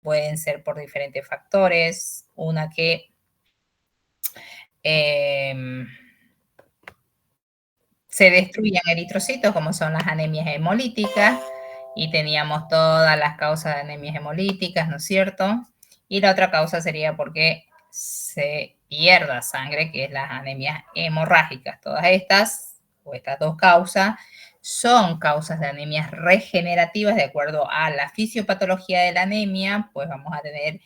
pueden ser por diferentes factores. Una que se destruyen eritrocitos, como son las anemias hemolíticas, y teníamos todas las causas de anemias hemolíticas, ¿no es cierto? Y la otra causa sería porque se pierda sangre, que es las anemias hemorrágicas. Todas estas, o estas dos causas, son causas de anemias regenerativas. De acuerdo a la fisiopatología de la anemia, pues vamos a tener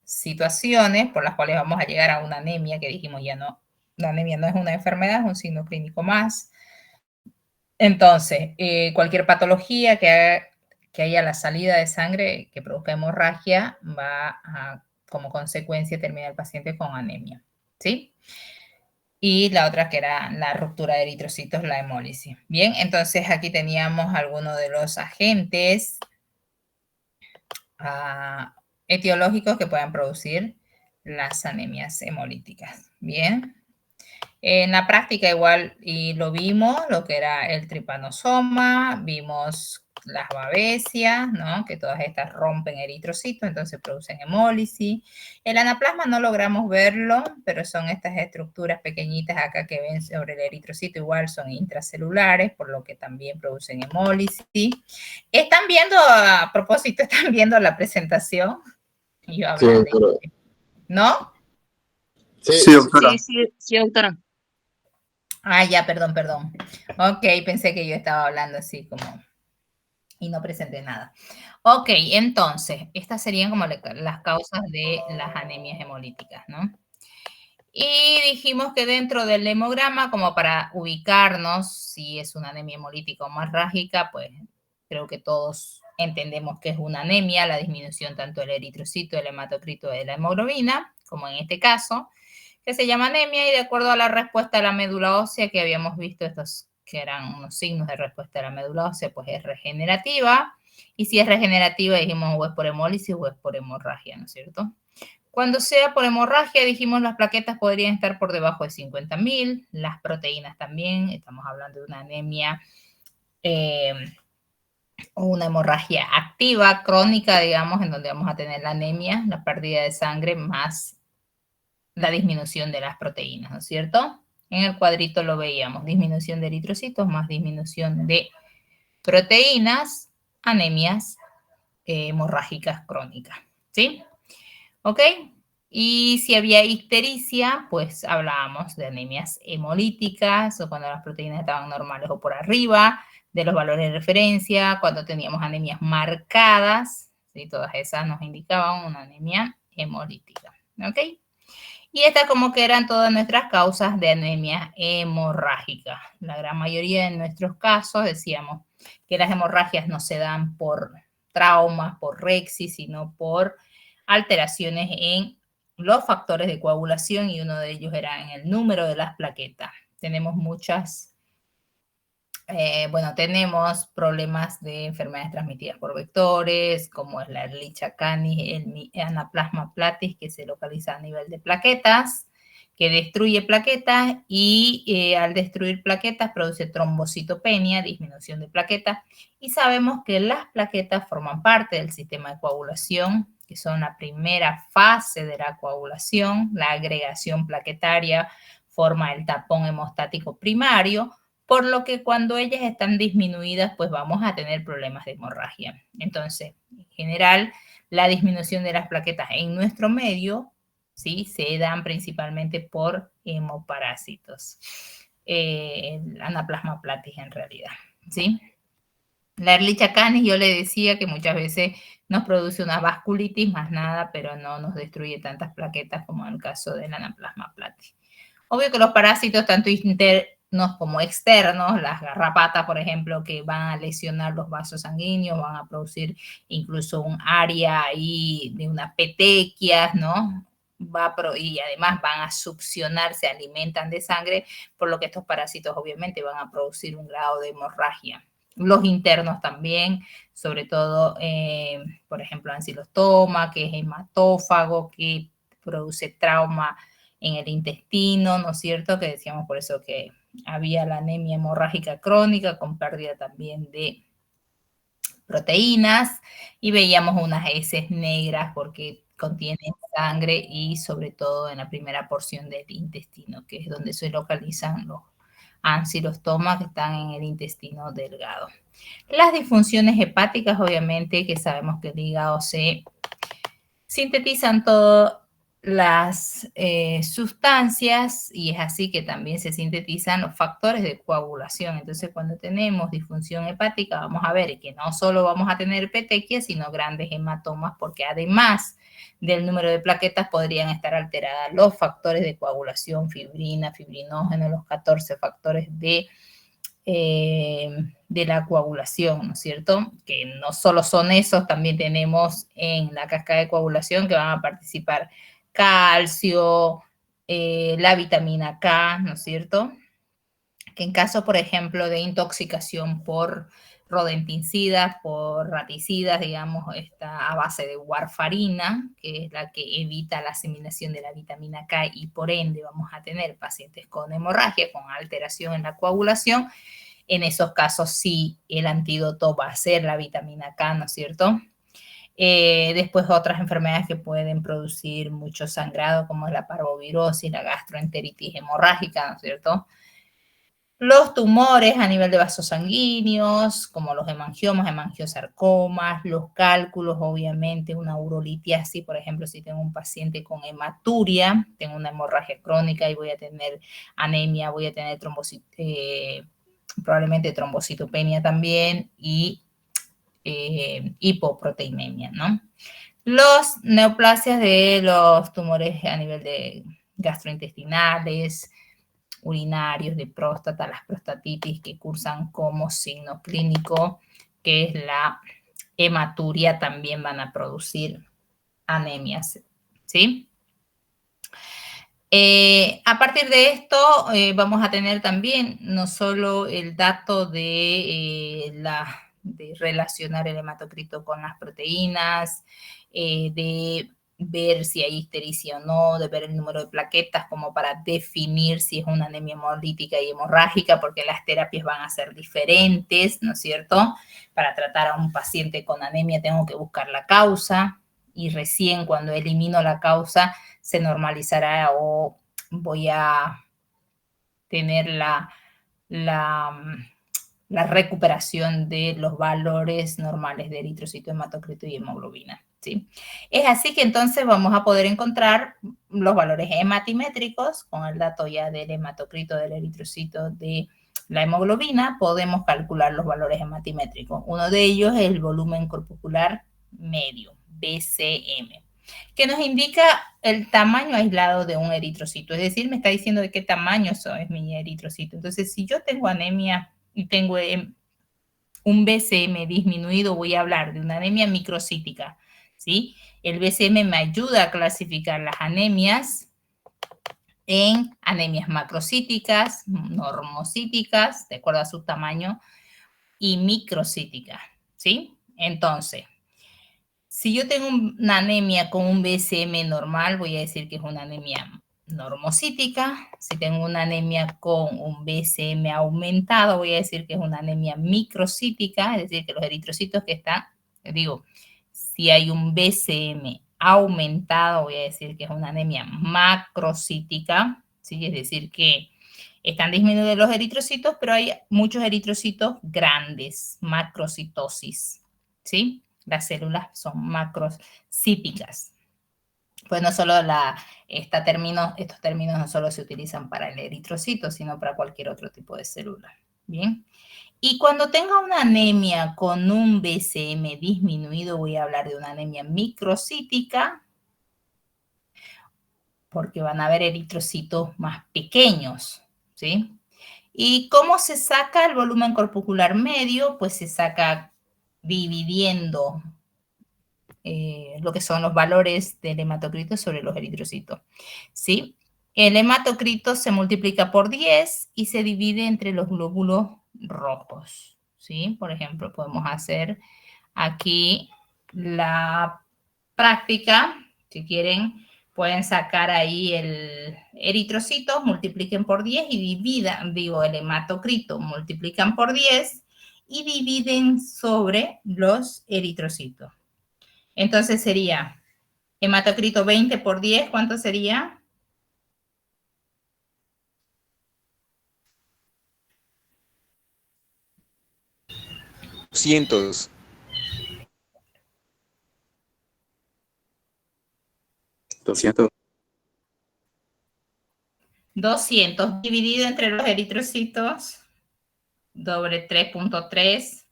situaciones por las cuales vamos a llegar a una anemia que dijimos ya no, la anemia no es una enfermedad, es un signo clínico más. Entonces, cualquier patología que haya la salida de sangre que produzca hemorragia va a, como consecuencia, terminar el paciente con anemia, ¿sí? Y la otra que era la ruptura de eritrocitos, la hemólisis. Bien, entonces aquí teníamos algunos de los agentes etiológicos que puedan producir las anemias hemolíticas. Bien. En la práctica igual y lo vimos, lo que era el tripanosoma, vimos las babesias, ¿no? Que todas estas rompen eritrocitos, entonces producen hemólisis. El anaplasma no logramos verlo, pero son estas estructuras pequeñitas acá que ven sobre el eritrocito, igual son intracelulares, por lo que también producen hemólisis. Están viendo, a propósito, están viendo la presentación. Yo Sí, hablando, doctora. ¿no? Sí, doctora. Sí, doctora. Ah, ya, perdón. Ok, pensé que yo estaba hablando así como y no presenté nada. Ok, entonces, estas serían como las causas de las anemias hemolíticas, ¿no? Y dijimos que dentro del hemograma, como para ubicarnos si es una anemia hemolítica o hemorrágica, pues creo que todos entendemos que es una anemia, la disminución tanto del eritrocito, del hematocrito, de la hemoglobina, como en este caso, que se llama anemia, y de acuerdo a la respuesta de la médula ósea que habíamos visto, estos que eran unos signos de respuesta de la médula ósea, pues es regenerativa, y si es regenerativa dijimos o es por hemólisis o es por hemorragia, ¿no es cierto? Cuando sea por hemorragia, dijimos las plaquetas podrían estar por debajo de 50.000, las proteínas también, estamos hablando de una anemia o una hemorragia activa, crónica, digamos, en donde vamos a tener la anemia, la pérdida de sangre más la disminución de las proteínas, ¿no es cierto? En el cuadrito lo veíamos, disminución de eritrocitos más disminución de proteínas, anemias hemorrágicas crónicas, ¿sí? ¿Ok? Y si había ictericia, pues hablábamos de anemias hemolíticas o cuando las proteínas estaban normales o por arriba de los valores de referencia, cuando teníamos anemias marcadas, ¿sí? Todas esas nos indicaban una anemia hemolítica, ¿ok? Y estas como que eran todas nuestras causas de anemia hemorrágica. La gran mayoría de nuestros casos decíamos que las hemorragias no se dan por traumas, por rexis, sino por alteraciones en los factores de coagulación, y uno de ellos era en el número de las plaquetas. Tenemos tenemos problemas de enfermedades transmitidas por vectores, como es la Ehrlichia canis, el Anaplasma platis, que se localiza a nivel de plaquetas, que destruye plaquetas y al destruir plaquetas produce trombocitopenia, disminución de plaquetas, y sabemos que las plaquetas forman parte del sistema de coagulación, que son la primera fase de la coagulación. La agregación plaquetaria forma el tapón hemostático primario, por lo que cuando ellas están disminuidas, pues vamos a tener problemas de hemorragia. Entonces, en general, la disminución de las plaquetas en nuestro medio, ¿sí? Se dan principalmente por hemoparásitos. El Anaplasma platis en realidad, ¿sí? La Ehrlichia canis, yo le decía que muchas veces nos produce una vasculitis, más nada, pero no nos destruye tantas plaquetas como en el caso del Anaplasma platis. Obvio que los parásitos, tanto internos como externos, las garrapatas, por ejemplo, que van a lesionar los vasos sanguíneos, van a producir incluso un área ahí de unas petequias, ¿no? Y además van a succionar, se alimentan de sangre, por lo que estos parásitos obviamente van a producir un grado de hemorragia. Los internos también, sobre todo, por ejemplo, ancilostoma, que es hematófago, que produce trauma en el intestino, ¿no es cierto? Que decíamos por eso que había la anemia hemorrágica crónica con pérdida también de proteínas y veíamos unas heces negras porque contienen sangre y sobre todo en la primera porción del intestino, que es donde se localizan los ancilostomas que están en el intestino delgado. Las disfunciones hepáticas, obviamente, que sabemos que el hígado se sintetizan todas las sustancias y es así que también se sintetizan los factores de coagulación. Entonces, cuando tenemos disfunción hepática, vamos a ver que no solo vamos a tener petequias, sino grandes hematomas, porque además del número de plaquetas podrían estar alteradas los factores de coagulación, fibrina, fibrinógeno, los 14 factores de la coagulación, ¿no es cierto? Que no solo son esos, también tenemos en la cascada de coagulación que van a participar calcio, la vitamina K, ¿no es cierto? Que en caso, por ejemplo, de intoxicación por rodenticidas, por raticidas, digamos, está a base de warfarina, que es la que evita la asimilación de la vitamina K y por ende vamos a tener pacientes con hemorragia, con alteración en la coagulación. En esos casos sí el antídoto va a ser la vitamina K, ¿no es cierto? Después otras enfermedades que pueden producir mucho sangrado, como es la parvovirosis, la gastroenteritis hemorrágica, ¿no es cierto? Los tumores a nivel de vasos sanguíneos, como los hemangiomas, hemangiosarcomas, los cálculos, obviamente, una urolitiasis, por ejemplo, si tengo un paciente con hematuria, tengo una hemorragia crónica y voy a tener anemia, voy a tener probablemente trombocitopenia también y hipoproteinemia, ¿no? Los neoplasias de los tumores a nivel de gastrointestinales, urinarios, de próstata, las prostatitis que cursan como signo clínico, que es la hematuria, también van a producir anemias, ¿sí? A partir de esto vamos a tener también no solo el dato de relacionar el hematocrito con las proteínas, de ver si hay ictericia o no, de ver el número de plaquetas como para definir si es una anemia hemolítica y hemorrágica, porque las terapias van a ser diferentes, ¿no es cierto? Para tratar a un paciente con anemia tengo que buscar la causa y recién cuando elimino la causa se normalizará o voy a tener la recuperación de los valores normales de eritrocito, hematocrito y hemoglobina, ¿sí? Es así que entonces vamos a poder encontrar los valores hematimétricos con el dato ya del hematocrito, del eritrocito, de la hemoglobina, podemos calcular los valores hematimétricos. Uno de ellos es el volumen corpuscular medio, BCM, que nos indica el tamaño aislado de un eritrocito, es decir, me está diciendo de qué tamaño es mi eritrocito. Entonces, si yo tengo anemia y tengo un BCM disminuido, voy a hablar de una anemia microcítica, ¿sí? El BCM me ayuda a clasificar las anemias en anemias macrocíticas, normocíticas, de acuerdo a su tamaño, y microcíticas, ¿sí? Entonces, si yo tengo una anemia con un BCM normal, voy a decir que es una anemia normocítica. Si tengo una anemia con un BCM aumentado, voy a decir que es una anemia microcítica, es decir, que los eritrocitos que están, digo, si hay un BCM aumentado, voy a decir que es una anemia macrocítica, ¿sí? Es decir, que están disminuidos los eritrocitos, pero hay muchos eritrocitos grandes, macrocitosis, ¿sí? Las células son macrocíticas. Pues no solo estos términos no solo se utilizan para el eritrocito, sino para cualquier otro tipo de célula. Bien. Y cuando tenga una anemia con un BCM disminuido, voy a hablar de una anemia microcítica, porque van a haber eritrocitos más pequeños, ¿sí? ¿Y cómo se saca el volumen corpuscular medio? Pues se saca dividiendo lo que son los valores del hematocrito sobre los eritrocitos, ¿sí? El hematocrito se multiplica por 10 y se divide entre los glóbulos rojos, ¿sí? Por ejemplo, podemos hacer aquí la práctica, si quieren, pueden sacar ahí el eritrocito, multipliquen por 10 y dividan, digo, el hematocrito, multiplican por 10 y dividen sobre los eritrocitos. Entonces sería hematocrito 20 por 10, ¿cuánto sería? 200. 200 dividido entre los eritrocitos, doble 3.3.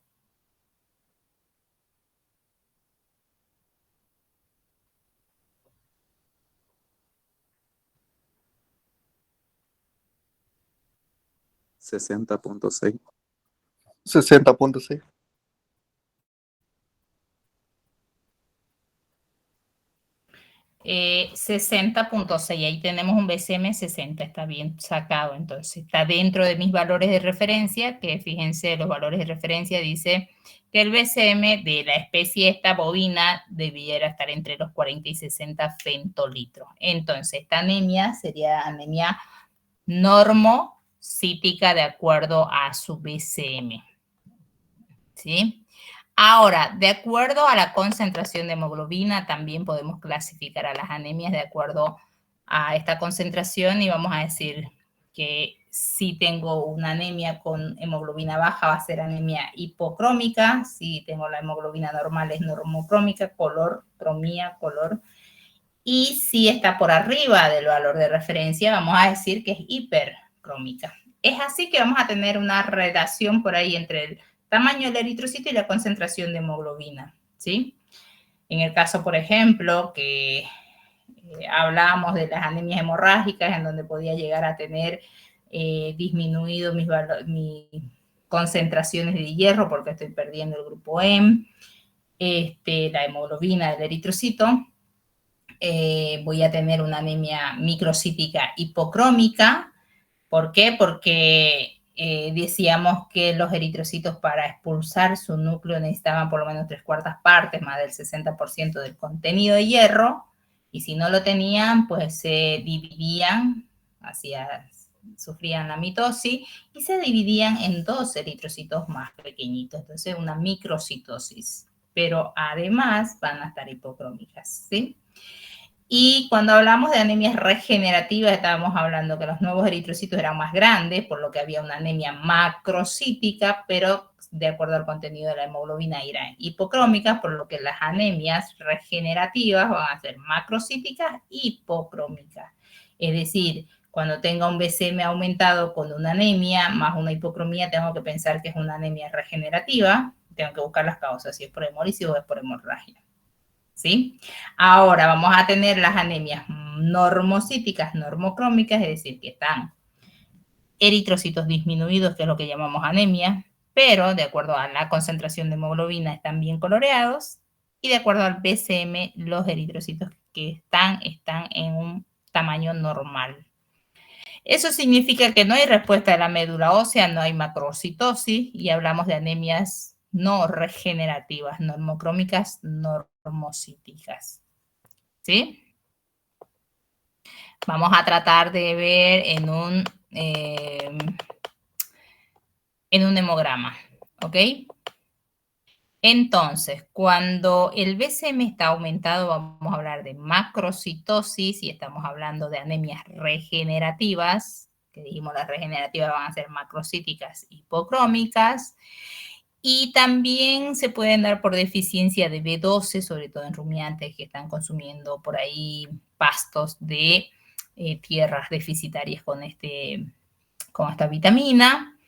$60.6. 60.6. 60.6, ahí tenemos un BCM 60, está bien sacado, entonces está dentro de mis valores de referencia, que fíjense, los valores de referencia dice que el BCM de la especie esta bovina debiera estar entre los 40 y 60 femtolitros. Entonces, esta anemia sería anemia normocítica de acuerdo a su BCM, ¿sí? Ahora, de acuerdo a la concentración de hemoglobina, también podemos clasificar a las anemias de acuerdo a esta concentración y vamos a decir que si tengo una anemia con hemoglobina baja va a ser anemia hipocrómica, si tengo la hemoglobina normal es normocrómica, color, cromía, color, y si está por arriba del valor de referencia vamos a decir que es hipercrómica. Es así que vamos a tener una relación por ahí entre el tamaño del eritrocito y la concentración de hemoglobina, ¿sí? En el caso, por ejemplo, que hablábamos de las anemias hemorrágicas, en donde podía llegar a tener disminuido mis concentraciones de hierro porque estoy perdiendo el grupo M, la hemoglobina del eritrocito, voy a tener una anemia microcítica hipocrómica. ¿Por qué? Porque decíamos que los eritrocitos para expulsar su núcleo necesitaban por lo menos 3/4 partes, más del 60% del contenido de hierro, y si no lo tenían, pues se dividían, sufrían la mitosis, y se dividían en 2 eritrocitos más pequeñitos, entonces una microcitosis, pero además van a estar hipocrómicas, ¿sí? Y cuando hablamos de anemias regenerativas, estábamos hablando que los nuevos eritrocitos eran más grandes, por lo que había una anemia macrocítica, pero de acuerdo al contenido de la hemoglobina eran hipocrómicas, por lo que las anemias regenerativas van a ser macrocíticas hipocrómicas. Es decir, cuando tenga un BCM aumentado con una anemia más una hipocromía, tengo que pensar que es una anemia regenerativa, tengo que buscar las causas, si es por hemólisis o es por hemorragia. ¿Sí? Ahora vamos a tener las anemias normocíticas, normocrómicas, es decir, que están eritrocitos disminuidos, que es lo que llamamos anemia, pero de acuerdo a la concentración de hemoglobina están bien coloreados, y de acuerdo al BCM, los eritrocitos que están en un tamaño normal. Eso significa que no hay respuesta de la médula ósea, no hay macrocitosis, y hablamos de anemias no regenerativas, normocrómicas, normocíticas. ¿Sí? Vamos a tratar de ver en un hemograma, ¿ok? Entonces, cuando el BCM está aumentado, vamos a hablar de macrocitosis y estamos hablando de anemias regenerativas, que dijimos las regenerativas van a ser macrocíticas hipocrómicas, y también se pueden dar por deficiencia de B12, sobre todo en rumiantes que están consumiendo por ahí pastos de tierras deficitarias con esta vitamina.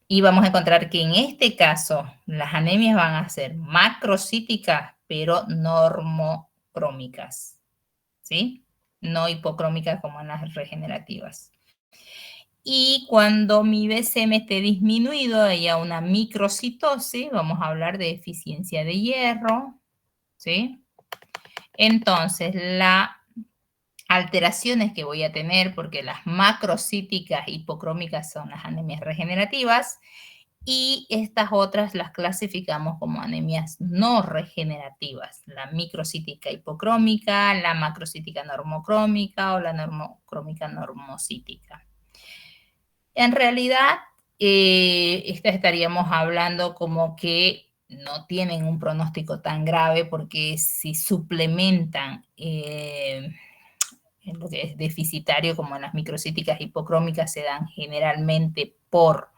Y vamos a encontrar que en este caso las anemias van a ser macrocíticas, pero normocrómicas, ¿sí? No hipocrómicas como en las regenerativas. Y cuando mi BCM esté disminuido, haya una microcitosis, vamos a hablar de deficiencia de hierro, ¿sí? Entonces, las alteraciones que voy a tener, porque las macrocíticas hipocrómicas son las anemias regenerativas, y estas otras las clasificamos como anemias no regenerativas, la microcítica hipocrómica, la macrocítica normocrómica o la normocrómica normocítica. En realidad, estaríamos hablando como que no tienen un pronóstico tan grave porque si suplementan en lo que es deficitario, como en las microcíticas hipocrómicas, se dan generalmente por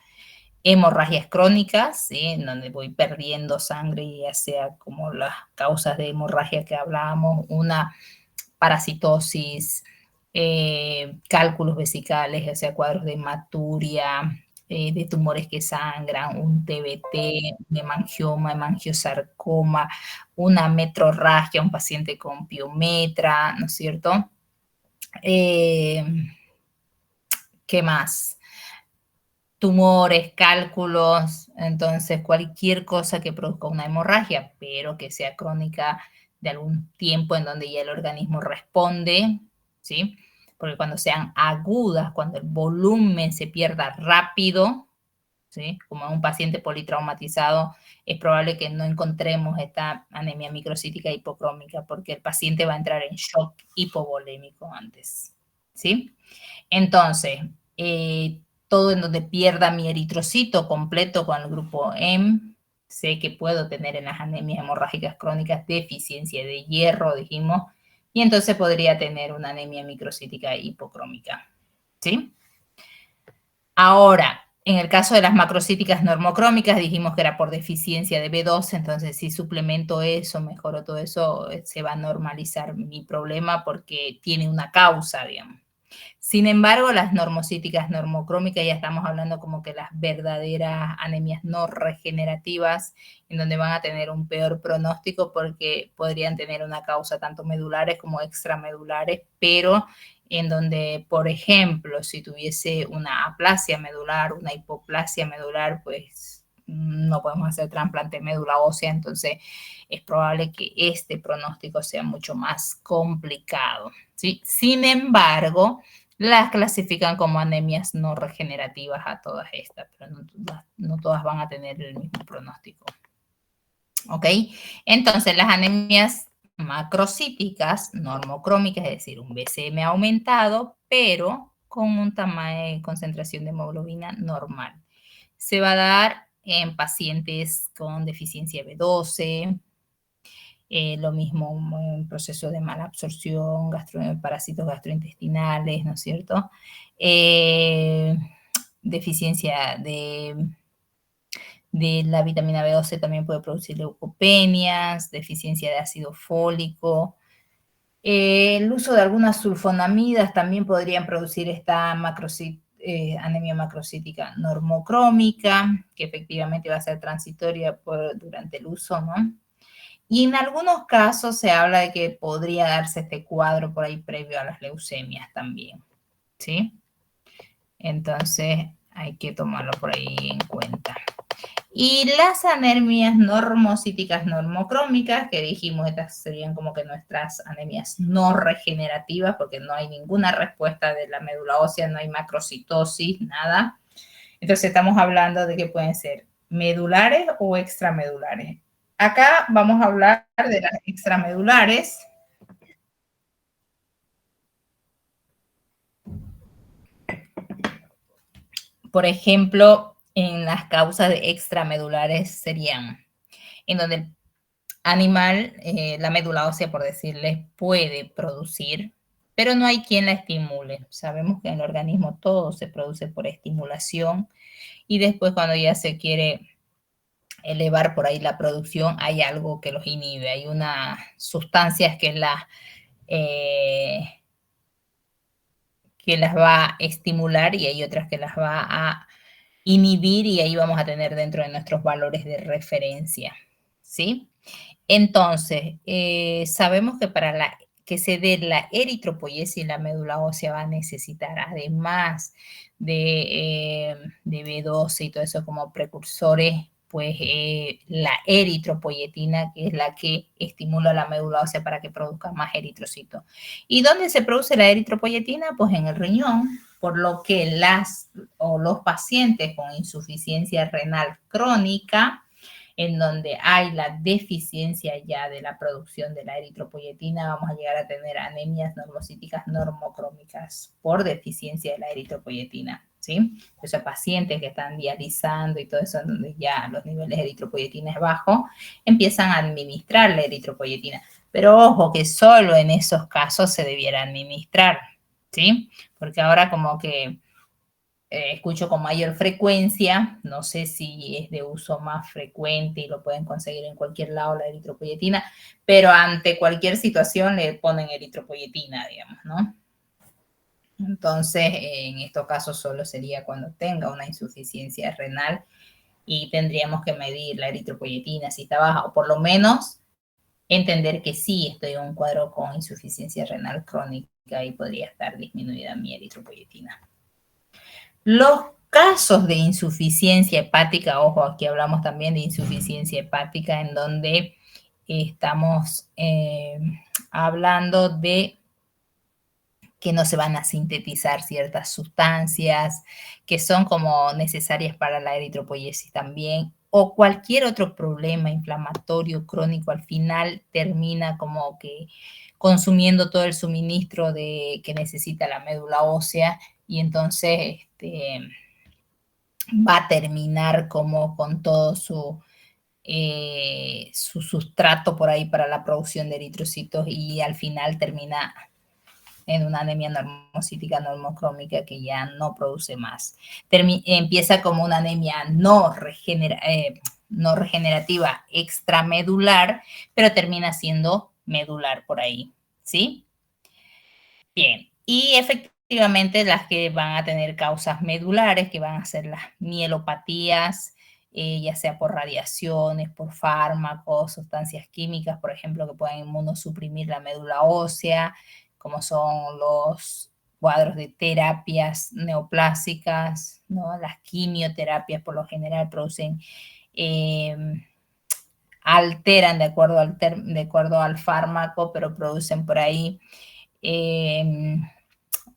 hemorragias crónicas, ¿sí? En donde voy perdiendo sangre, ya sea como las causas de hemorragia que hablábamos, una parasitosis, cálculos vesicales, ya sea cuadros de hematuria, de tumores que sangran, un TBT, un hemangioma, hemangiosarcoma, una metrorragia, un paciente con piometra, ¿no es cierto? ¿Qué más? Tumores, cálculos, entonces cualquier cosa que produzca una hemorragia, pero que sea crónica de algún tiempo en donde ya el organismo responde, ¿sí? Porque cuando sean agudas, cuando el volumen se pierda rápido, ¿sí? Como en un paciente politraumatizado, es probable que no encontremos esta anemia microcítica hipocrómica porque el paciente va a entrar en shock hipovolémico antes, ¿sí? Entonces, todo en donde pierda mi eritrocito completo con el grupo M, sé que puedo tener en las anemias hemorrágicas crónicas deficiencia de hierro, dijimos, y entonces podría tener una anemia microcítica hipocrómica, ¿sí? Ahora, en el caso de las macrocíticas normocrómicas, dijimos que era por deficiencia de B12, entonces si suplemento eso, mejoro todo eso, se va a normalizar mi problema porque tiene una causa, digamos. Sin embargo, las normocíticas normocrómicas ya estamos hablando como que las verdaderas anemias no regenerativas, en donde van a tener un peor pronóstico porque podrían tener una causa tanto medulares como extramedulares, pero en donde, por ejemplo, si tuviese una aplasia medular, una hipoplasia medular, pues no podemos hacer trasplante de médula ósea, entonces es probable que este pronóstico sea mucho más complicado, ¿sí? Sin embargo, las clasifican como anemias no regenerativas a todas estas, pero no todas van a tener el mismo pronóstico. ¿Ok? Entonces, las anemias macrocíticas, normocrómicas, es decir, un BCM aumentado, pero con un tamaño de concentración de hemoglobina normal. Se va a dar en pacientes con deficiencia B12, lo mismo un proceso de mala absorción, parásitos gastrointestinales, ¿no es cierto? Deficiencia de la vitamina B12 también puede producir leucopenias, deficiencia de ácido fólico. El uso de algunas sulfonamidas también podrían producir esta anemia macrocítica normocrómica, que efectivamente va a ser transitoria durante el uso, ¿no? Y en algunos casos se habla de que podría darse este cuadro por ahí previo a las leucemias también, ¿sí? Entonces hay que tomarlo por ahí en cuenta. Y las anemias normocíticas normocrómicas, que dijimos, estas serían como que nuestras anemias no regenerativas, porque no hay ninguna respuesta de la médula ósea, no hay macrocitosis, nada. Entonces estamos hablando de que pueden ser medulares o extramedulares. Acá vamos a hablar de las extramedulares. Por ejemplo, en las causas de extramedulares serían en donde el animal, la médula ósea, por decirles, puede producir, pero no hay quien la estimule. Sabemos que en el organismo todo se produce por estimulación y después cuando ya se quiere elevar por ahí la producción, hay algo que los inhibe. Hay unas sustancias que las va a estimular y hay otras que las va a inhibir y ahí vamos a tener dentro de nuestros valores de referencia, ¿sí? Entonces, sabemos que para que se dé la eritropoiesis, la médula ósea va a necesitar, además de B12 y todo eso como precursores, pues la eritropoietina, que es la que estimula la médula ósea para que produzca más eritrocitos. ¿Y dónde se produce la eritropoietina? Pues en el riñón, por lo que los pacientes con insuficiencia renal crónica, en donde hay la deficiencia ya de la producción de la eritropoietina, vamos a llegar a tener anemias normocíticas normocrómicas por deficiencia de la eritropoietina. ¿sí? O sea, pacientes que están dializando y todo eso, donde ya los niveles de eritropoyetina es bajo, empiezan a administrar la eritropoyetina. Pero ojo que solo en esos casos se debiera administrar, ¿sí? Porque ahora como que escucho con mayor frecuencia, no sé si es de uso más frecuente y lo pueden conseguir en cualquier lado la eritropoyetina, pero ante cualquier situación le ponen eritropoyetina, digamos, ¿no? Entonces, en estos casos solo sería cuando tenga una insuficiencia renal y tendríamos que medir la eritropoyetina si está baja, o por lo menos entender que sí estoy en un cuadro con insuficiencia renal crónica y podría estar disminuida mi eritropoyetina. Los casos de insuficiencia hepática, ojo, aquí hablamos también de insuficiencia hepática en donde estamos hablando de que no se van a sintetizar ciertas sustancias que son como necesarias para la eritropoiesis también, o cualquier otro problema inflamatorio crónico al final termina como que consumiendo todo el suministro que necesita la médula ósea y entonces va a terminar como con todo su sustrato por ahí para la producción de eritrocitos y al final termina en una anemia normocítica normocrómica que ya no produce más. Empieza como una anemia no regenerativa extramedular, pero termina siendo medular por ahí, ¿sí? Bien, y efectivamente las que van a tener causas medulares, que van a ser las mielopatías, ya sea por radiaciones, por fármacos, sustancias químicas, por ejemplo, que pueden inmunosuprimir la médula ósea, como son los cuadros de terapias neoplásicas, ¿no? Las quimioterapias por lo general producen, alteran de acuerdo al fármaco, pero producen por ahí,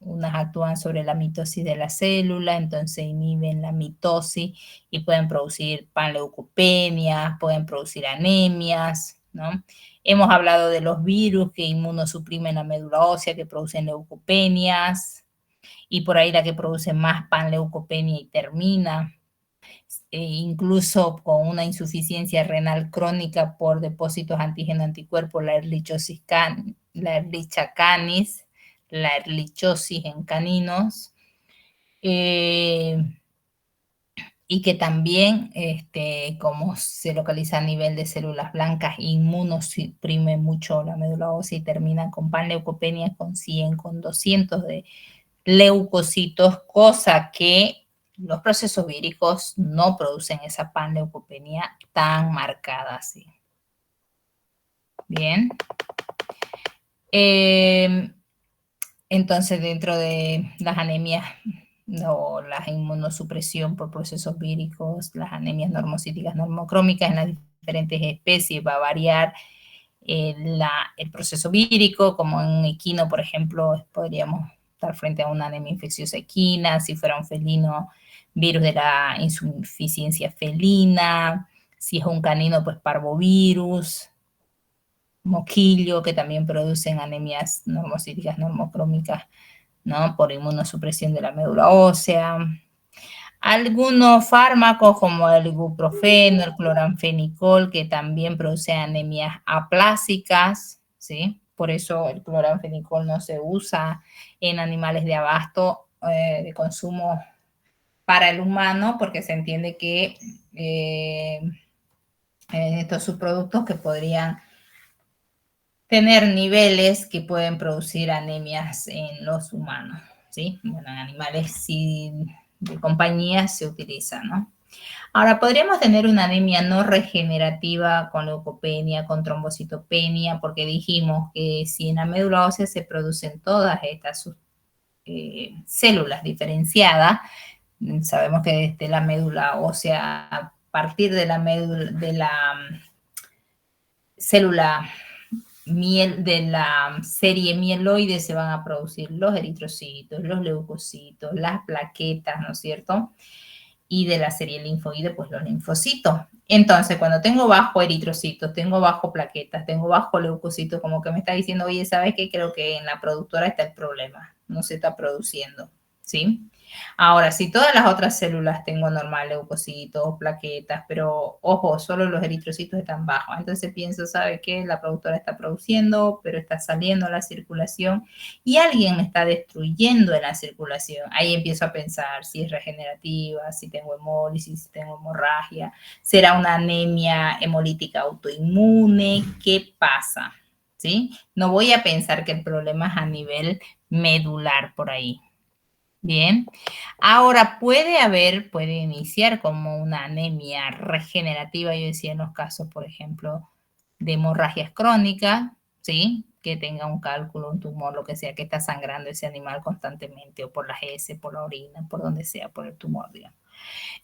unas actúan sobre la mitosis de la célula, entonces inhiben la mitosis y pueden producir panleucopenias, pueden producir anemias, ¿no? Hemos hablado de los virus que inmunosuprimen la médula ósea, que producen leucopenias, y por ahí la que produce más panleucopenia y termina, incluso con una insuficiencia renal crónica por depósitos antígeno-anticuerpos, la Ehrlichiosis la Ehrlichia canis, la erlichosis en caninos, y que también, como se localiza a nivel de células blancas, inmunosuprime mucho la médula ósea y termina con panleucopenia con 100, con 200 de leucocitos, cosa que los procesos víricos no producen esa panleucopenia tan marcada así. Bien. Entonces, dentro de las anemias o la inmunosupresión por procesos víricos, las anemias normocíticas normocrómicas en las diferentes especies va a variar el proceso vírico, como en un equino, por ejemplo, podríamos estar frente a una anemia infecciosa equina, si fuera un felino, virus de la insuficiencia felina, si es un canino, pues parvovirus, moquillo, que también producen anemias normocíticas normocrómicas, ¿no? Por inmunosupresión de la médula ósea. Algunos fármacos como el ibuprofeno, el cloranfenicol, que también producen anemias aplásicas, ¿sí? Por eso el cloranfenicol no se usa en animales de abasto de consumo para el humano, porque se entiende que estos subproductos que podrían tener niveles que pueden producir anemias en los humanos, ¿sí? Bueno, en animales sí de compañía se utiliza, ¿no? Ahora, podríamos tener una anemia no regenerativa con leucopenia, con trombocitopenia, porque dijimos que si en la médula ósea se producen todas estas células diferenciadas, sabemos que desde la médula ósea, a partir de la célula de la serie mieloide se van a producir los eritrocitos, los leucocitos, las plaquetas, ¿no es cierto? Y de la serie linfoide, pues los linfocitos. Entonces, cuando tengo bajo eritrocitos, tengo bajo plaquetas, tengo bajo leucocitos, como que me está diciendo, oye, ¿sabes qué? Creo que en la productora está el problema, no se está produciendo, ¿sí? Ahora, si todas las otras células tengo normal, leucocitos, plaquetas, pero ojo, solo los eritrocitos están bajos. Entonces pienso, ¿sabe qué? La productora está produciendo, pero está saliendo a la circulación y alguien me está destruyendo en la circulación. Ahí empiezo a pensar si es regenerativa, si tengo hemólisis, si tengo hemorragia, será una anemia hemolítica autoinmune, ¿qué pasa? ¿Sí? No voy a pensar que el problema es a nivel medular por ahí. Bien, ahora puede iniciar como una anemia regenerativa, yo decía en los casos, por ejemplo, de hemorragias crónicas, ¿sí? Que tenga un cálculo, un tumor, lo que sea, que está sangrando ese animal constantemente, o por las heces, por la orina, por donde sea, por el tumor, digamos.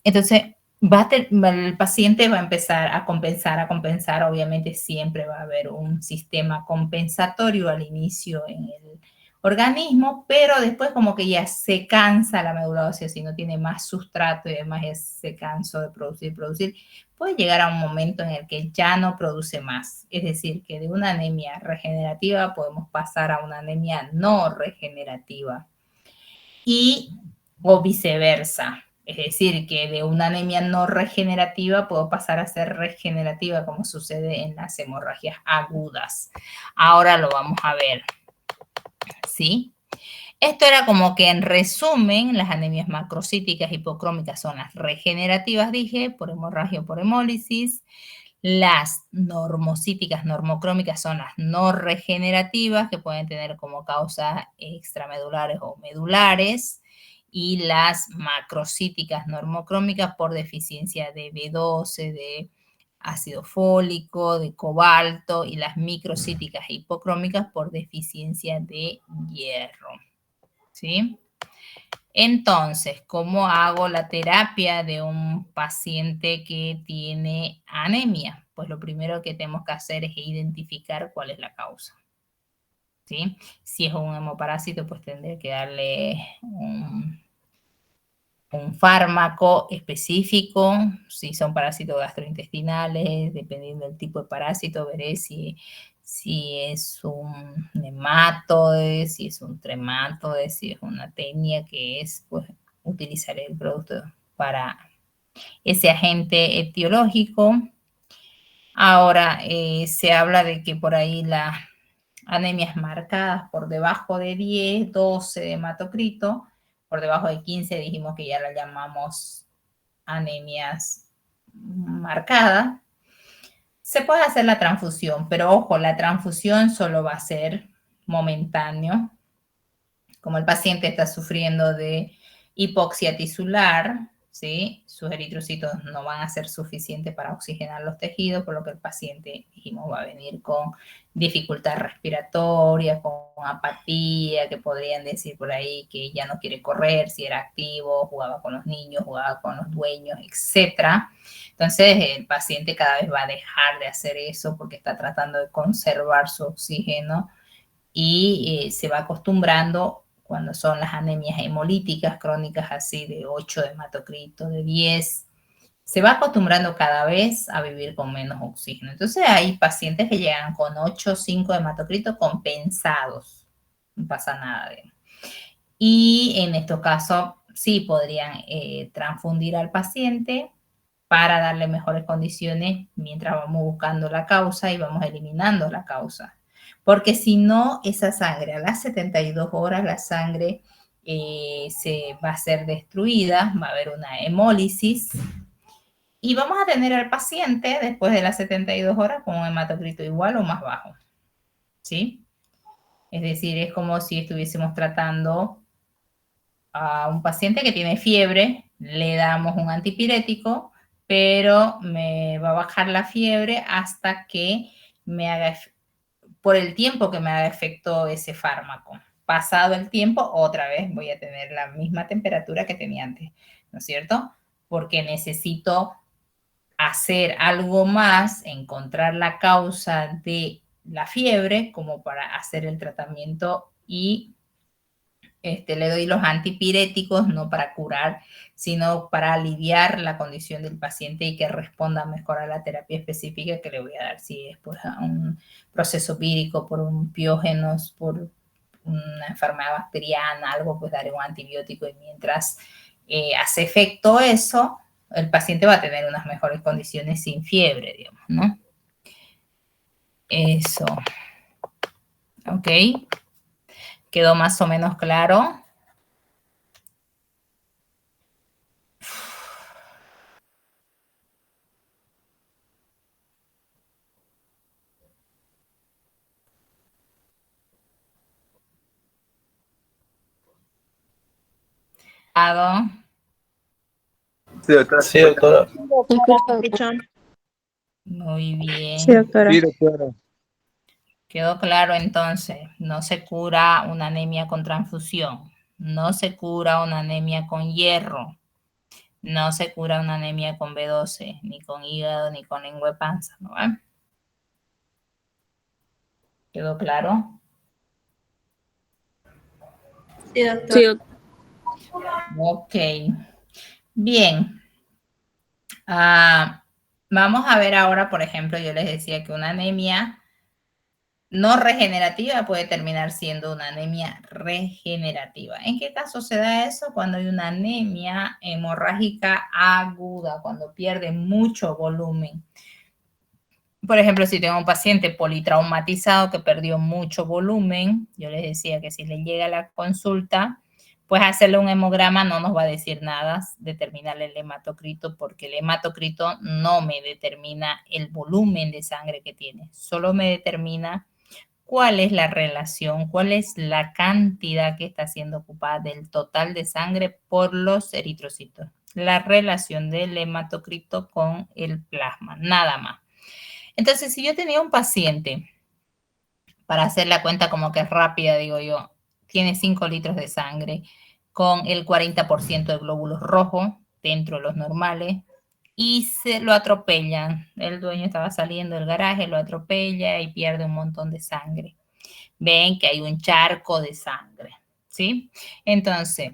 Entonces, el paciente va a empezar a compensar, obviamente siempre va a haber un sistema compensatorio al inicio en el organismo, pero después como que ya se cansa la médula ósea, si no tiene más sustrato y además se cansó de producir, puede llegar a un momento en el que ya no produce más. Es decir, que de una anemia regenerativa podemos pasar a una anemia no regenerativa o viceversa. Es decir, que de una anemia no regenerativa puedo pasar a ser regenerativa, como sucede en las hemorragias agudas. Ahora lo vamos a ver. ¿Sí? Esto era como que en resumen, las anemias macrocíticas hipocrómicas son las regenerativas, dije, por hemorragia o por hemólisis. Las normocíticas, normocrómicas son las no regenerativas, que pueden tener como causa extramedulares o medulares. Y las macrocíticas normocrómicas por deficiencia de B12, de ácido fólico, de cobalto, y las microcíticas hipocrómicas por deficiencia de hierro. ¿Sí? Entonces, ¿cómo hago la terapia de un paciente que tiene anemia? Pues lo primero que tenemos que hacer es identificar cuál es la causa. ¿Sí? Si es un hemoparásito, pues tendré que darle un fármaco específico. Si son parásitos gastrointestinales, dependiendo del tipo de parásito, veré si es un nematoide, si es un tremátoide, si es una tenia, que es, pues utilizaré el producto para ese agente etiológico. Ahora, se habla de que por ahí las anemias marcadas por debajo de 10, 12 de hematocrito, por debajo de 15 dijimos que ya la llamamos anemias marcadas. Se puede hacer la transfusión, pero ojo, la transfusión solo va a ser momentáneo. Como el paciente está sufriendo de hipoxia tisular, ¿sí? Sus eritrocitos no van a ser suficientes para oxigenar los tejidos, por lo que el paciente, dijimos, va a venir con dificultad respiratoria, con apatía, que podrían decir por ahí que ya no quiere correr, si era activo, jugaba con los niños, jugaba con los dueños, etc. Entonces, el paciente cada vez va a dejar de hacer eso porque está tratando de conservar su oxígeno y se va acostumbrando. Cuando son las anemias hemolíticas crónicas así de 8 de hematocrito, de 10, se va acostumbrando cada vez a vivir con menos oxígeno. Entonces hay pacientes que llegan con 8 o 5 de hematocrito compensados, no pasa nada. Y en estos casos sí podrían transfundir al paciente para darle mejores condiciones mientras vamos buscando la causa y vamos eliminando la causa. Porque si no, esa sangre a las 72 horas, la sangre se va a ser destruida, va a haber una hemólisis y vamos a tener al paciente después de las 72 horas con un hematocrito igual o más bajo. ¿Sí? Es decir, es como si estuviésemos tratando a un paciente que tiene fiebre, le damos un antipirético, pero me va a bajar la fiebre hasta que me haga, por el tiempo que me haga efecto ese fármaco. Pasado el tiempo, otra vez voy a tener la misma temperatura que tenía antes, ¿no es cierto? Porque necesito hacer algo más, encontrar la causa de la fiebre como para hacer el tratamiento y le doy los antipiréticos no para curar, sino para aliviar la condición del paciente y que responda mejor a la terapia específica que le voy a dar, si es por un proceso vírico, por un piógenos, por una enfermedad bacteriana, algo, pues daré un antibiótico y mientras hace efecto eso, el paciente va a tener unas mejores condiciones sin fiebre, digamos, ¿no? Eso. ¿Ok? ¿Quedó más o menos claro? Sí, doctora. Sí, doctora. Muy bien. Sí, doctora. Sí, doctora. Quedó claro entonces, no se cura una anemia con transfusión, no se cura una anemia con hierro, no se cura una anemia con B12, ni con hígado, ni con lengua de panza, ¿no? ¿Quedó claro? Sí, doctora. Ok. Bien. Vamos a ver ahora, por ejemplo, yo les decía que una anemia no regenerativa puede terminar siendo una anemia regenerativa. ¿En qué caso se da eso? Cuando hay una anemia hemorrágica aguda, cuando pierde mucho volumen. Por ejemplo, si tengo un paciente politraumatizado que perdió mucho volumen, yo les decía que si le llega a la consulta, pues hacerle un hemograma no nos va a decir nada, determinarle el hematocrito, porque el hematocrito no me determina el volumen de sangre que tiene, solo me determina cuál es la relación, cuál es la cantidad que está siendo ocupada del total de sangre por los eritrocitos. La relación del hematocrito con el plasma, nada más. Entonces, si yo tenía un paciente, para hacer la cuenta como que es rápida, digo yo, tiene 5 litros de sangre con el 40% de glóbulos rojos dentro de los normales y se lo atropellan. El dueño estaba saliendo del garaje, lo atropella y pierde un montón de sangre. Ven que hay un charco de sangre, ¿sí? Entonces,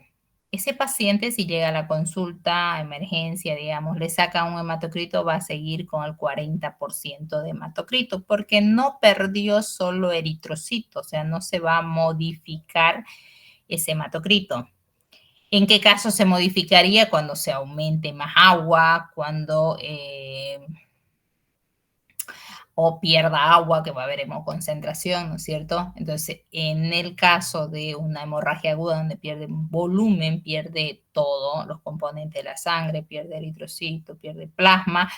ese paciente, si llega a la consulta, emergencia, digamos, le saca un hematocrito, va a seguir con el 40% de hematocrito, porque no perdió solo eritrocito, o sea, no se va a modificar ese hematocrito. ¿En qué caso se modificaría? Cuando se aumente más agua, cuando o pierda agua, que va a haber hemoconcentración, ¿no es cierto? Entonces, en el caso de una hemorragia aguda donde pierde volumen, pierde todo, los componentes de la sangre, pierde eritrocito, pierde plasma.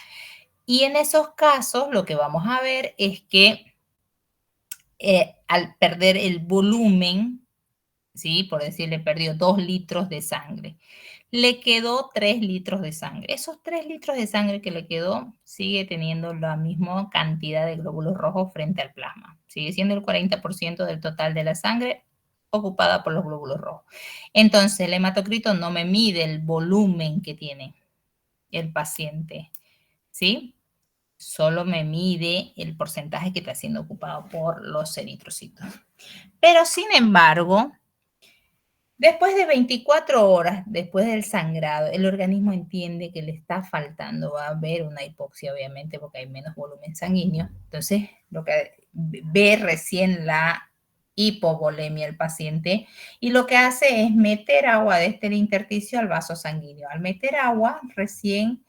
Y en esos casos, lo que vamos a ver es que al perder el volumen, ¿sí? Por decirle, perdió 2 litros de sangre. Le quedó 3 litros de sangre. Esos 3 litros de sangre que le quedó sigue teniendo la misma cantidad de glóbulos rojos frente al plasma. Sigue siendo el 40% del total de la sangre ocupada por los glóbulos rojos. Entonces, el hematocrito no me mide el volumen que tiene el paciente, ¿sí? Solo me mide el porcentaje que está siendo ocupado por los eritrocitos. Pero, sin embargo, después de 24 horas, después del sangrado, el organismo entiende que le está faltando, va a haber una hipoxia, obviamente, porque hay menos volumen sanguíneo. Entonces, lo que ve recién la hipovolemia el paciente y lo que hace es meter agua desde el intersticio al vaso sanguíneo. Al meter agua, recién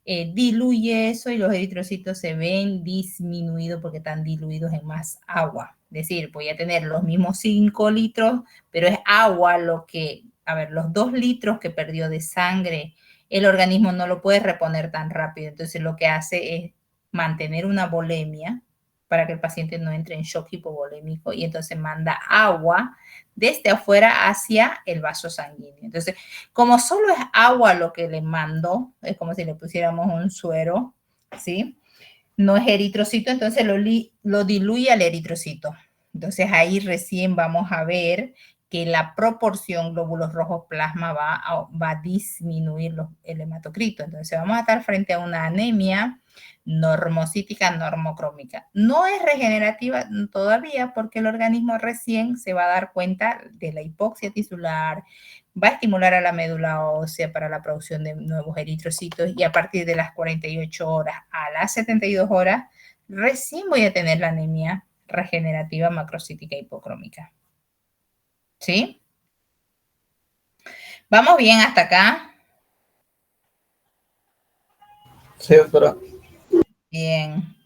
diluye eso y los eritrocitos se ven disminuidos porque están diluidos en más agua. Es decir, voy a tener los mismos 5 litros, pero es agua lo que, a ver, los 2 litros que perdió de sangre, el organismo no lo puede reponer tan rápido. Entonces lo que hace es mantener una volemia para que el paciente no entre en shock hipovolémico y entonces manda agua desde afuera hacia el vaso sanguíneo. Entonces, como solo es agua lo que le mando, es como si le pusiéramos un suero, ¿sí? No es eritrocito, entonces lo diluye al eritrocito. Entonces ahí recién vamos a ver que la proporción glóbulos rojos plasma va a disminuir el hematocrito. Entonces vamos a estar frente a una anemia normocítica normocrómica. No es regenerativa todavía porque el organismo recién se va a dar cuenta de la hipoxia tisular, va a estimular a la médula ósea para la producción de nuevos eritrocitos y a partir de las 48 horas a las 72 horas recién voy a tener la anemia regenerativa macrocítica hipocrómica. ¿Sí? ¿Vamos bien hasta acá? Sí, doctora. Bien.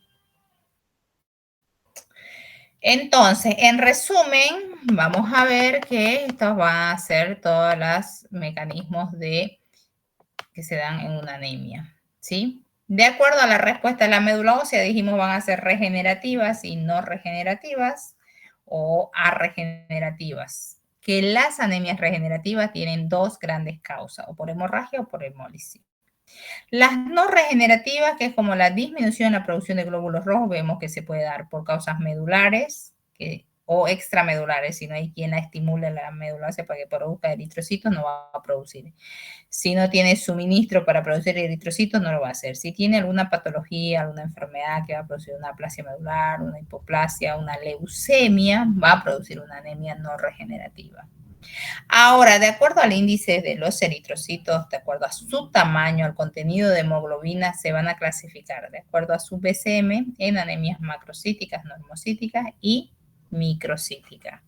Entonces, en resumen, vamos a ver que estos van a ser todos los mecanismos que se dan en una anemia, ¿sí? De acuerdo a la respuesta de la médula ósea, dijimos van a ser regenerativas y no regenerativas o arregenerativas. Que las anemias regenerativas tienen dos grandes causas, o por hemorragia o por hemólisis. Las no regenerativas, que es como la disminución en la producción de glóbulos rojos, vemos que se puede dar por causas medulares o extramedulares. Si no hay quien la estimule la médula ósea para que produzca eritrocitos, no va a producir. Si no tiene suministro para producir eritrocitos, no lo va a hacer. Si tiene alguna patología, alguna enfermedad que va a producir una aplasia medular, una hipoplasia, una leucemia, va a producir una anemia no regenerativa. Ahora, de acuerdo al índice de los eritrocitos, de acuerdo a su tamaño, al contenido de hemoglobina, se van a clasificar de acuerdo a su BCM en anemias macrocíticas, normocíticas y microcíticas.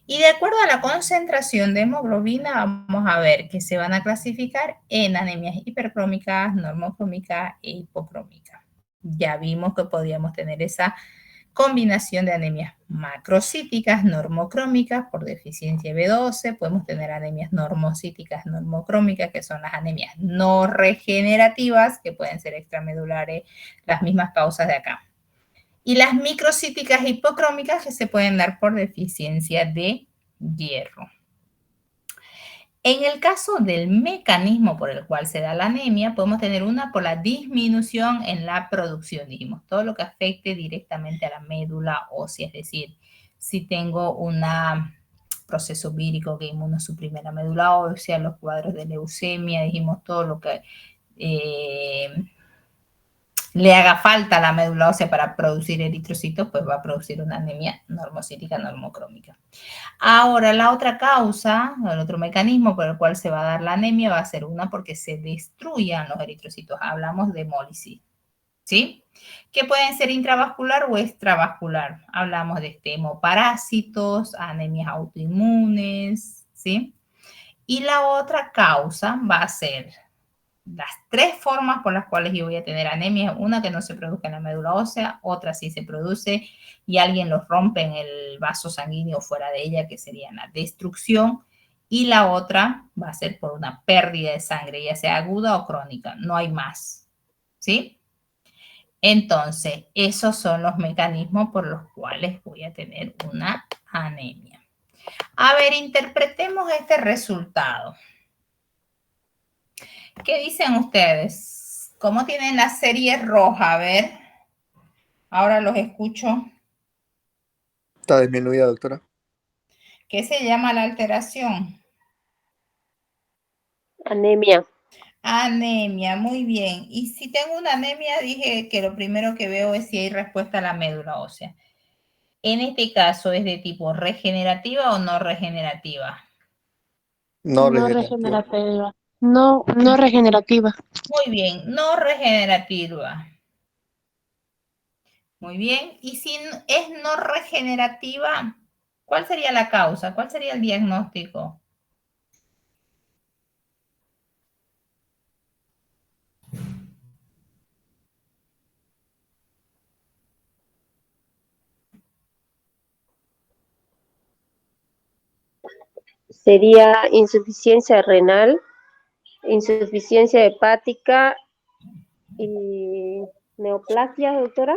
Y de acuerdo a la concentración de hemoglobina, vamos a ver que se van a clasificar en anemias hipercrómicas, normocrómicas e hipocrómicas. Ya vimos que podíamos tener esa combinación de anemias macrocíticas, normocrómicas por deficiencia B12. Podemos tener anemias normocíticas, normocrómicas, que son las anemias no regenerativas, que pueden ser extramedulares, las mismas causas de acá. Y las microcíticas hipocrómicas, que se pueden dar por deficiencia de hierro. En el caso del mecanismo por el cual se da la anemia, podemos tener una por la disminución en la producción, dijimos, todo lo que afecte directamente a la médula ósea, es decir, si tengo un proceso vírico que inmunosuprime la médula ósea, los cuadros de leucemia, dijimos todo lo que le haga falta a la médula ósea para producir eritrocitos, pues va a producir una anemia normocítica normocrómica. Ahora, la otra causa, el otro mecanismo por el cual se va a dar la anemia va a ser una porque se destruyan los eritrocitos. Hablamos de hemólisis, ¿sí? Que pueden ser intravascular o extravascular. Hablamos de hemoparásitos, anemias autoinmunes, ¿sí? Y la otra causa va a ser las tres formas por las cuales yo voy a tener anemia. Una, que no se produzca en la médula ósea, otra si se produce y alguien los rompe en el vaso sanguíneo fuera de ella, que sería la destrucción, y la otra va a ser por una pérdida de sangre, ya sea aguda o crónica, no hay más, ¿sí? Entonces, esos son los mecanismos por los cuales voy a tener una anemia. A ver, interpretemos este resultado. ¿Qué dicen ustedes? ¿Cómo tienen la serie roja? A ver, ahora los escucho. Está disminuida, doctora. ¿Qué se llama la alteración? Anemia. Anemia, muy bien. Y si tengo una anemia, dije que lo primero que veo es si hay respuesta a la médula ósea. En este caso, ¿es de tipo regenerativa o no regenerativa? No No regenerativa. regenerativa. No, no regenerativa. Muy bien, no regenerativa. Muy bien. Y si es no regenerativa, ¿cuál sería la causa? ¿Cuál sería el diagnóstico? Sería insuficiencia renal, insuficiencia hepática y neoplasia, doctora.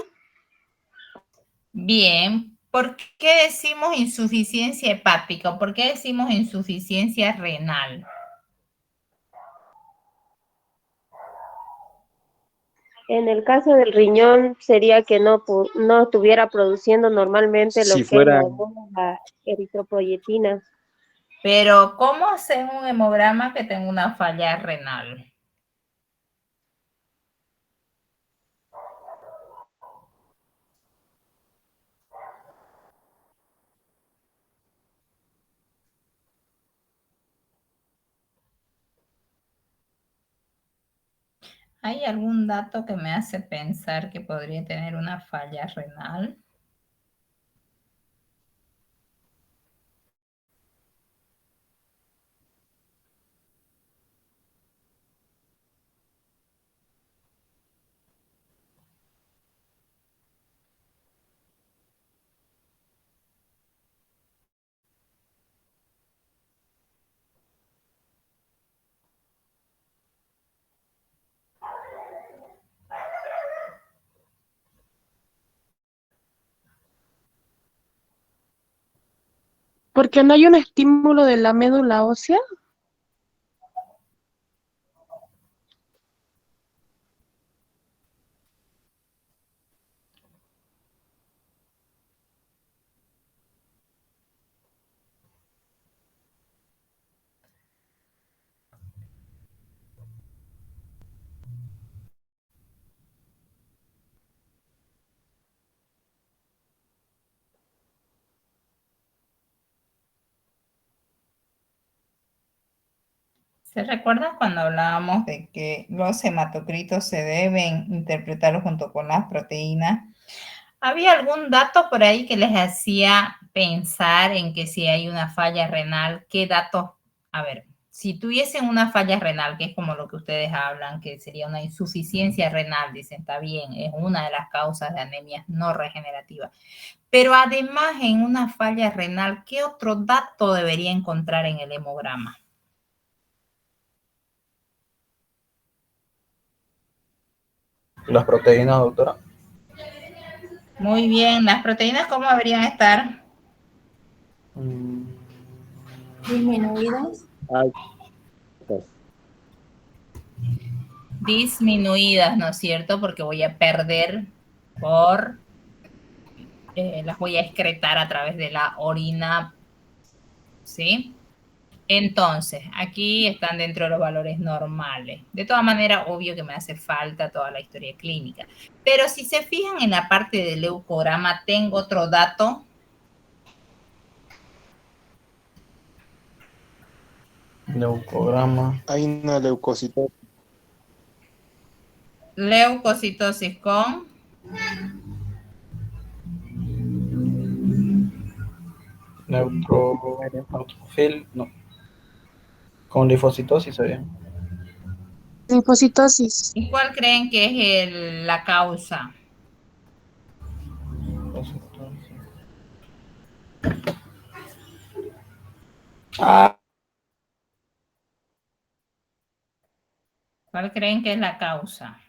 Bien, ¿por qué decimos insuficiencia hepática? ¿Por qué decimos insuficiencia renal? En el caso del riñón sería que no estuviera produciendo normalmente lo Si que es fuera, la eritropoyetina. Pero, ¿cómo hacer un hemograma que tenga una falla renal? ¿Hay algún dato que me hace pensar que podría tener una falla renal? Porque no hay un estímulo de la médula ósea. ¿Se recuerdan cuando hablábamos de que los hematocritos se deben interpretar junto con las proteínas? ¿Había algún dato por ahí que les hacía pensar en que si hay una falla renal, qué datos? A ver, si tuviesen una falla renal, que es como lo que ustedes hablan, que sería una insuficiencia renal, dicen, está bien, es una de las causas de anemias no regenerativas. Pero además, en una falla renal, ¿qué otro dato debería encontrar en el hemograma? Las proteínas, doctora. Muy bien, ¿las proteínas cómo deberían estar? Disminuidas. Disminuidas, ¿no es cierto? Porque voy a perder por, las voy a excretar a través de la orina, ¿sí? Entonces, aquí están dentro de los valores normales. De todas maneras, obvio que me hace falta toda la historia clínica. Pero si se fijan en la parte del leucograma, tengo otro dato. Leucograma. Hay una leucocitosis. Leucocitosis con Neutrofil, no. Con linfocitosis sería. Linfocitosis. ¿Y cuál creen que es la causa? Ah, ¿Cuál creen que es la causa?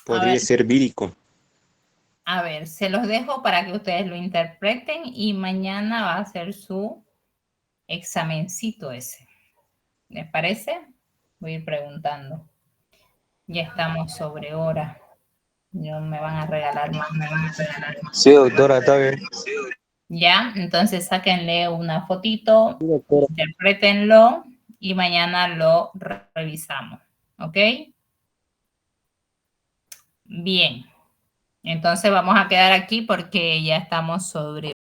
Podría ser vírico. A ver, se los dejo para que ustedes lo interpreten y mañana va a ser su examencito ese. ¿Les parece? Voy a ir preguntando. Ya estamos sobre hora. No me van a regalar más. Sí, doctora, está bien. Ya, entonces sáquenle una fotito, Sí, doctora. interprétenlo y mañana lo revisamos. ¿Ok? Bien. Entonces vamos a quedar aquí porque ya estamos sobre